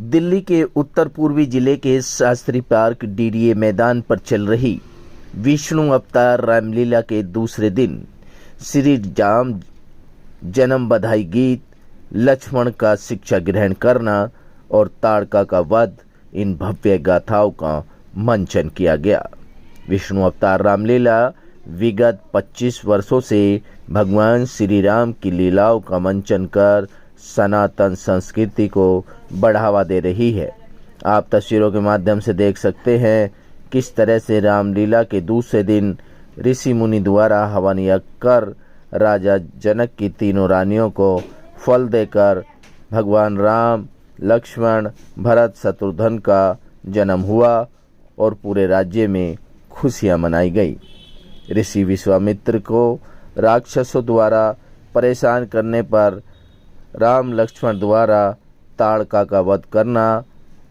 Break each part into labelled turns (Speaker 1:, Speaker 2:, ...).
Speaker 1: दिल्ली के उत्तर पूर्वी जिले के शास्त्री पार्क डीडीए मैदान पर चल रही विष्णु अवतार रामलीला के दूसरे दिन श्री राम जन्म बधाई गीत, लक्ष्मण का शिक्षा ग्रहण करना और ताड़का का वध, इन भव्य गाथाओं का मंचन किया गया। विष्णु अवतार रामलीला विगत 25 वर्षों से भगवान श्री राम की लीलाओं का मंचन कर सनातन संस्कृति को बढ़ावा दे रही है। आप तस्वीरों के माध्यम से देख सकते हैं किस तरह से रामलीला के दूसरे दिन ऋषि मुनि द्वारा हवन यज्ञ कर राजा जनक की तीनों रानियों को फल देकर भगवान राम, लक्ष्मण, भरत, शत्रुघ्न का जन्म हुआ और पूरे राज्य में खुशियां मनाई गई। ऋषि विश्वामित्र को राक्षसों द्वारा परेशान करने पर राम लक्ष्मण द्वारा ताड़का का वध करना,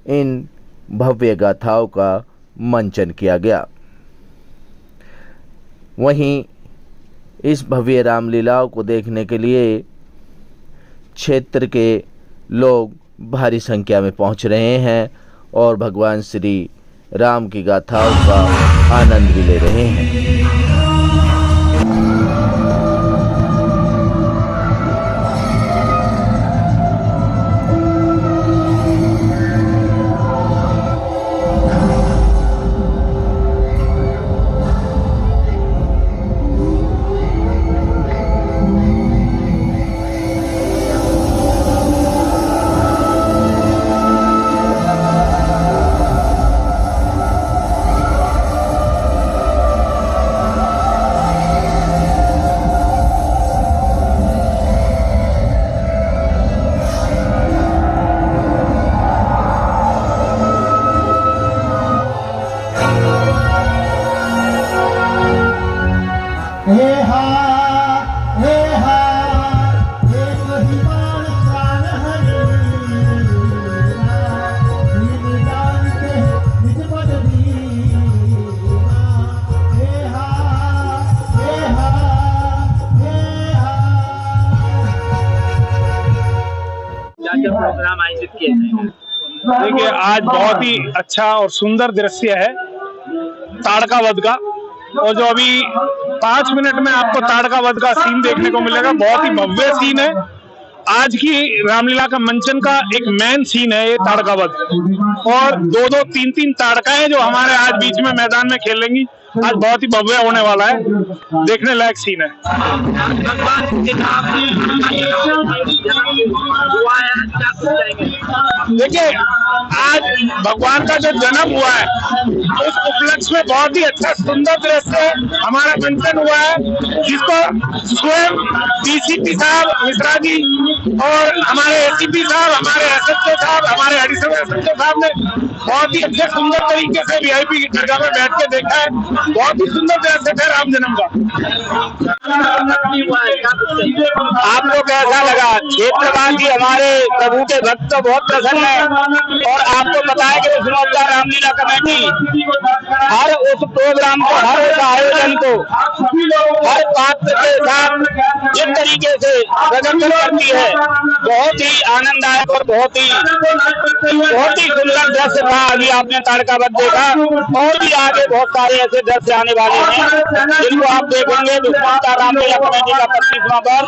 Speaker 1: इन भव्य गाथाओं का मंचन किया गया। वहीं इस भव्य रामलीलाओं को देखने के लिए क्षेत्र के लोग भारी संख्या में पहुंच रहे हैं और भगवान श्री राम की गाथाओं का आनंद भी ले रहे हैं।
Speaker 2: क्या प्रोग्राम आयोजित किए गए?
Speaker 3: देखिए, आज बहुत ही अच्छा और सुंदर दृश्य है ताड़का वध का, और जो अभी 5 मिनट में आपको ताड़का वध का सीन देखने को मिलेगा। बहुत ही भव्य सीन है। आज की रामलीला का मंचन का एक मेन सीन है ये ताड़का वध, और 2-2, 3-3 ताड़काएं जो हमारे आज बीच में मैदान में खेलेंगी। आज बहुत ही भव्य होने वाला है, देखने लायक सीन है। देखिए, आज भगवान का जो जन्म हुआ है उस उपलक्ष्य में बहुत ही अच्छा सुंदर दृश्य हमारा मंचन हुआ है, जिसको स्वयं डीसीपी साहब मिश्रा जी और हमारे एसीपी साहब, हमारे एसएचओ साहब, हमारे एडिशनल एसएचओ साहब ने बहुत ही अच्छे सुंदर तरीके से वीआईपी की जगह में बैठ के देखा है। बहुत ही सुंदर दृश्य है राम जन्म का।
Speaker 2: आपको कैसा लगा? क्षेत्रवासी हमारे प्रभु के भक्त तो बहुत प्रसन्न है, और आपको पता है कि विष्णु अवतार रामलीला कमेटी हर उस प्रोग्राम को, हर उस आयोजन को हर पात्र के साथ जिस तरीके से प्रदर्शन करती है, बहुत ही आनंददायक और बहुत ही सुंदर दृश्य था। अभी आपने ताड़का वध देखा, और भी आगे बहुत सारे ऐसे दृश्य आने वाले हैं जिनको आप देखेंगे। विष्णु अवतार रामलीला कमेटी का 25वां वर्ष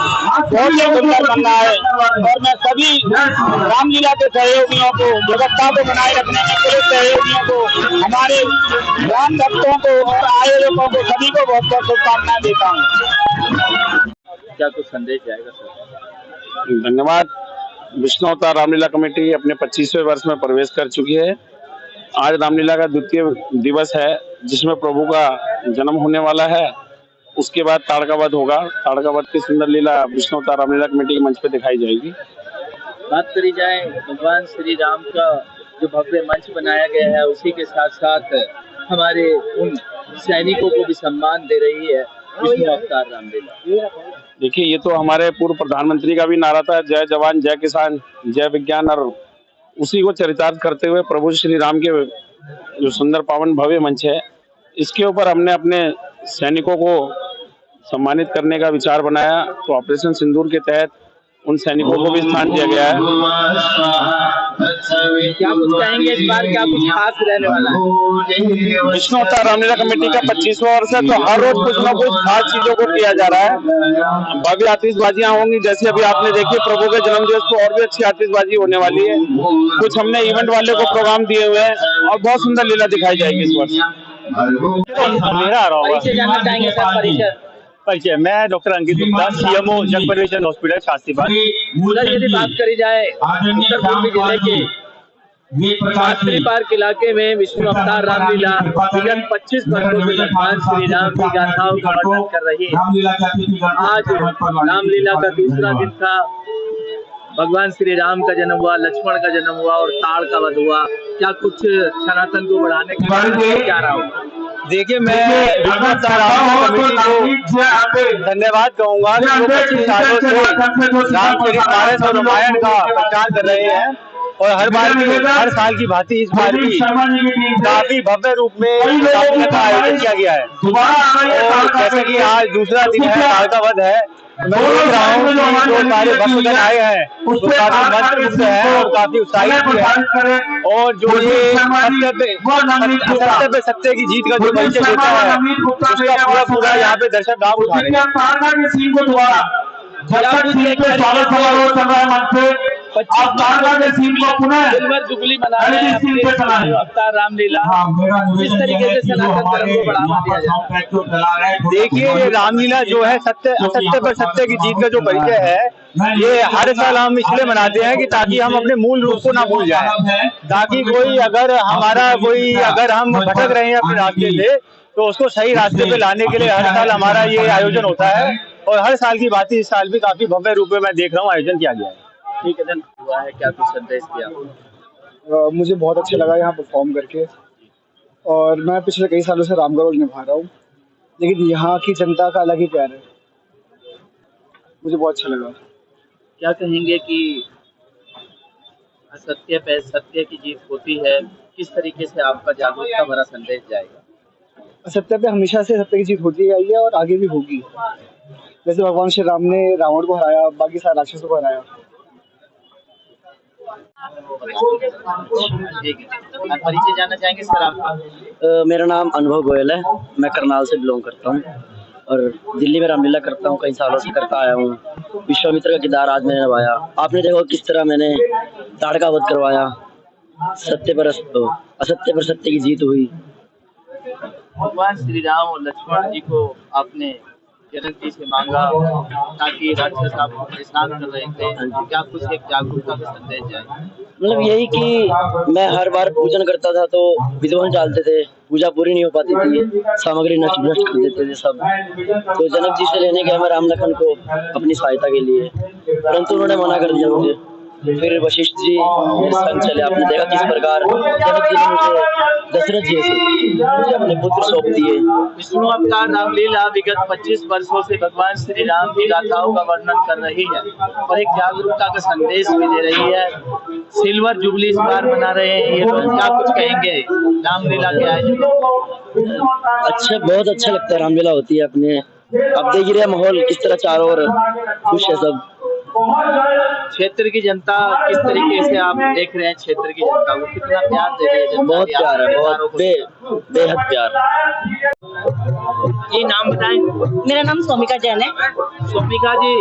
Speaker 2: बहुत ही सुंदर बन रहा है, और मैं सभी रामलीला के सहयोगियों को, व्यवस्था को बनाए रखने के पुलिस सहयोगियों को, हमारे राम भक्तों को और आयोजकों को सभी को बहुत बहुत शुभकामनाएं देता हूँ। क्या कुछ संदेश जाएगा सर?
Speaker 3: धन्यवाद। विष्णु अवतार रामलीला कमेटी अपने 25वें वर्ष में प्रवेश कर चुकी है। आज रामलीला का द्वितीय दिवस है, जिसमें प्रभु का जन्म होने वाला है। उसके बाद ताड़का वध होगा। ताड़का वध की सुंदर लीला विष्णु अवतार रामलीला कमेटी के मंच पे दिखाई जाएगी।
Speaker 2: बात करी जाए भगवान श्री राम का जो भव्य मंच बनाया गया है, उसी के साथ साथ हमारे उन सैनिकों को भी सम्मान दे रही है विष्णु अवतार रामलीला।
Speaker 3: देखिए, ये तो हमारे पूर्व प्रधानमंत्री का भी नारा था, जय जवान जय किसान जय विज्ञान, और उसी को चरितार्थ करते हुए प्रभु श्री राम के जो सुंदर पावन भव्य मंच है, इसके ऊपर हमने अपने सैनिकों को सम्मानित करने का विचार बनाया। तो ऑपरेशन सिंदूर के तहत उन सैनिकों को भी स्थान दिया गया है।
Speaker 2: क्या कुछ कहेंगे इस बार, क्या कुछ खास रहने वाला है?
Speaker 3: विष्णु अवतार रामलीला कमेटी का 25वां वर्ष है, तो हर रोज कुछ ना कुछ खास चीजों को किया जा रहा है। भव्य आतिशबाजियां होंगी, जैसे अभी आपने देखी प्रभु के जन्मदिवस को, और भी अच्छी आतिशबाजी होने वाली है। कुछ हमने इवेंट वाले को प्रोग्राम दिए हुए हैं और बहुत सुंदर लीला दिखाई जाएगी इस वर्ष। मेरा आ रहा होगा
Speaker 2: परिचय जानना चाहेंगे सर,
Speaker 3: परिचय। मैं डॉक्टर अंकित गुप्ता, सीएमओ जग परिवेशन हॉस्पिटल शास्त्रीबाग।
Speaker 2: सर यदि बात करी जाए उत्तर पूर्वी जिले के शास्त्री पार्क इलाके में विष्णु अवतार रामलीला विगत 25 वर्षों से भगवान श्री राम की गाथाओं का वर्णन कर रही है। आज रामलीला का दूसरा दिन था। भगवान श्री राम का जन्म हुआ, लक्ष्मण का जन्म हुआ और ताड़ का वध हुआ। क्या कुछ सनातन को बढ़ाने के लिए क्या रहा होगा?
Speaker 3: देखिए, मैं विष्णु अवतार रामलीला कमेटी को धन्यवाद कहूंगा कि वो 25 सालों से रामचरितमानस और रामायण का प्रचार कर रहे हैं और हर साल की भांति इस बार भी काफी भव्य रूप में रामलीला का आयोजन किया गया है। और जैसे कि आज दूसरा दिन है, ताड़ का वध है, मैं देख रहा हूँ कि जो सारे भक्तजन आए हैं वो काफी मंत्रमुग्ध है और काफी उत्साहित भी है। और जो ये सत्य पे सत्य की जीत का जो परिचय देता है, उसका पूरा यहाँ पे दर्शक गाँव उठा रहे हैं।
Speaker 2: सिल्वर जुबली मना रहे हैं अवतार रामलीला, किस तरीके से सनातन धर्म को बढ़ावा दिया जाता है?
Speaker 3: देखिए, ये रामलीला जो है असत्य पर सत्य की जीत का जो परिचय है, ये हर साल हम इसलिए मनाते हैं कि ताकि हम अपने मूल रूप को ना भूल जाएं, ताकि अगर हम भटक रहे हैं अपने रास्ते से, तो उसको सही रास्ते पे लाने के लिए हर साल हमारा ये आयोजन होता है। और हर साल की बात इस साल भी काफी भव्य रूप में मैं देख रहा हूँ आयोजन किया गया है।
Speaker 2: ठीक है, धन्यवाद। हुआ है, क्या कुछ संदेश दिया?
Speaker 4: मुझे बहुत अच्छा लगा यहाँ परफॉर्म करके, और मैं पिछले कई सालों से राम का रोल निभा रहा हूँ, लेकिन यहाँ की जनता का अलग ही प्यार है। मुझे बहुत अच्छा लगा।
Speaker 2: क्या कहेंगे कि असत्य पे सत्य की जीत होती है, किस तरीके से आपका जागरूकता भरा संदेश जाएगा?
Speaker 4: सत्य पे हमेशा से सत्य की जीत होती आई है और आगे भी होगी। जैसे भगवान श्री राम ने रावण को हराया, बाकी सारे राक्षसों को हराया।
Speaker 2: परिचय जानना चाहेंगे सर आपका?
Speaker 5: मेरा नाम अनुभव गोयल है, मैं करनाल से बिलोंग करता हूँ और दिल्ली में रामलीला करता हूँ, कई सालों से करता आया हूँ। विश्वामित्र का किरदार आज मैंने निभाया। आपने देखा किस तरह मैंने ताड़ का वध करवाया। असत्य पर सत्य की जीत हुई।
Speaker 2: भगवान श्री राम और लक्ष्मण जी को आपने जनक जी से मांगा ताकि राक्षस आपको परेशान कर रहे थे, क्या कुछ एक जागरूकता का संदेश जाए?
Speaker 5: मतलब यही कि मैं हर बार पूजन करता था तो विद्वान डालते थे, पूजा पूरी नहीं हो पाती थी, सामग्री नष्ट कर देते थे सब। तो जनक जी से लेने गया मैं राम लखन को अपनी सहायता के लिए, परंतु उन्होंने मना कर दिया मुझे। फिर वशिष्ठ जी संग चले। आपने देखा किस प्रकार जनक जी ने मुझे दशरथ जी से मुझे अपने पुत्र सौंप दिए।
Speaker 2: विष्णु अवतार रामलीला विगत 25 वर्षों से भगवान श्री राम की गाथाओं का वर्णन कर रही है और एक जागरूकता का संदेश भी दे रही है। सिल्वर जुबली इस बार मना रहे हैं, ये क्या कुछ कहेंगे रामलीला के आयोजन?
Speaker 5: अच्छा, बहुत अच्छा लगता है रामलीला होती है अपने। अब देख रहे माहौल किस तरह चारों ओर खुश है सब।
Speaker 2: क्षेत्र की जनता किस तरीके से आप देख रहे हैं? क्षेत्र की जनता को कितना प्यार दे रही है?
Speaker 5: बहुत प्यार है, बहुत बेहद प्यार।
Speaker 2: ये नाम बताएं।
Speaker 6: मेरा नाम सोमिका जैन है।
Speaker 2: सोमिका जी,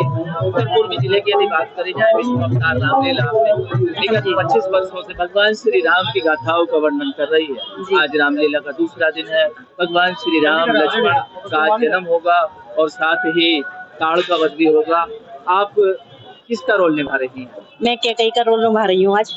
Speaker 2: उत्तर पूर्वी जिले की यदि बात करी जाए, विष्णु अवतार रामलीला विगत 25 वर्षों से भगवान श्री राम की गाथाओं का वर्णन कर रही है। आज रामलीला का दूसरा दिन है। भगवान श्री राम लक्ष्मण का जन्म होगा और साथ ही ताड़ का वध भी होगा। आप किसका रोल निभा रही हैं?
Speaker 6: मैं कैकेयी का रोल निभा रही हूँ। आज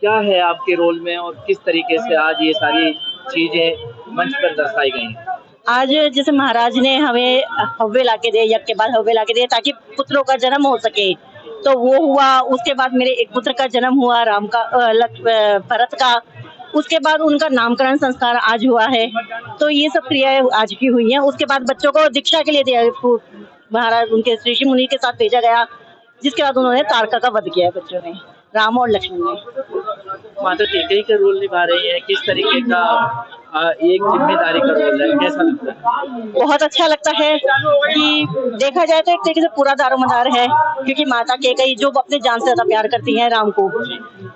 Speaker 2: क्या है आपके रोल में और किस तरीके से आज ये सारी चीजें मंच पर दर्शाई गई हैं?
Speaker 6: आज जैसे महाराज ने हमें हव्वे लाके दिए, यज्ञ के बाद हव्वे लाके दिए ताकि पुत्रों का जन्म हो सके, तो वो हुआ। उसके बाद मेरे एक पुत्र का जन्म हुआ, राम का, भरत का। उसके बाद उनका नामकरण संस्कार आज हुआ है। तो ये सब क्रियाएं आज की हुई हैं। उसके बाद बच्चों को दीक्षा के लिए दिया, महाराज उनके ऋषि मुनि के साथ भेजा गया, जिसके बाद उन्होंने ताड़का का वध किया है बच्चों ने, राम और लक्ष्मण ने।
Speaker 7: माता कैकेयी का रोल निभा रही है, किस तरीके का एक जिम्मेदारी का रोल है, कैसा लगता है?
Speaker 6: बहुत अच्छा लगता है कि देखा जाए तो एक तरीके से पूरा दारोमदार है, क्योंकि माता कैकेयी जो अपने जान से ज्यादा प्यार करती हैं राम को,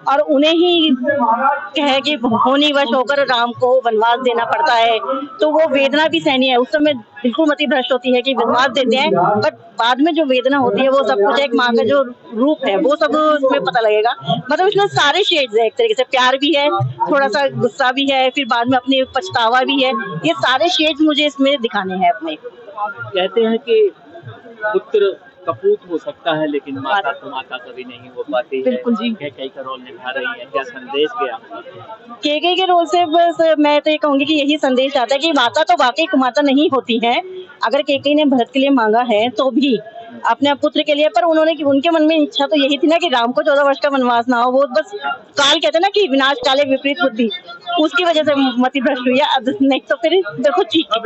Speaker 6: और उन्हें ही कहे कि होनीवश होकर राम को वनवास देना पड़ता है, तो वो वेदना भी सहनी है। उस समय बिल्कुल मति भ्रष्ट होती है कि वनवास देते हैं, बट बाद में जो वेदना होती है वो सब कुछ एक माँ का जो रूप है वो सब उसमें पता लगेगा। मतलब इसमें सारे शेड्स है, एक तरीके से प्यार भी है, थोड़ा सा गुस्सा भी है, फिर बाद में अपनी पछतावा भी है। ये सारे शेड्स मुझे इसमें दिखाने हैं अपने।
Speaker 7: कहते हैं कि पुत्र कपूत हो सकता है लेकिन माता तो माता कभी नहीं हो पाती है।
Speaker 6: बिल्कुल जी।
Speaker 7: कैकेयी का रोल निभा रही है, क्या संदेश गया?
Speaker 6: कैकेयी के रोल से बस मैं तो ये कहूंगी कि यही संदेश आता है कि माता तो वाकई कुमाता नहीं होती है। अगर कैकेयी ने भरत के लिए मांगा है तो भी अपने पुत्र के लिए, पर उन्होंने उनके मन में इच्छा तो यही थी ना कि राम को 14 वर्ष का वनवास ना हो। वो बस काल कहते हैं ना कि विनाश काले विपरीत बुद्धि, उसकी वजह से मति भ्रष्ट हुई है। अब नहीं तो फिर देखो ठीक है।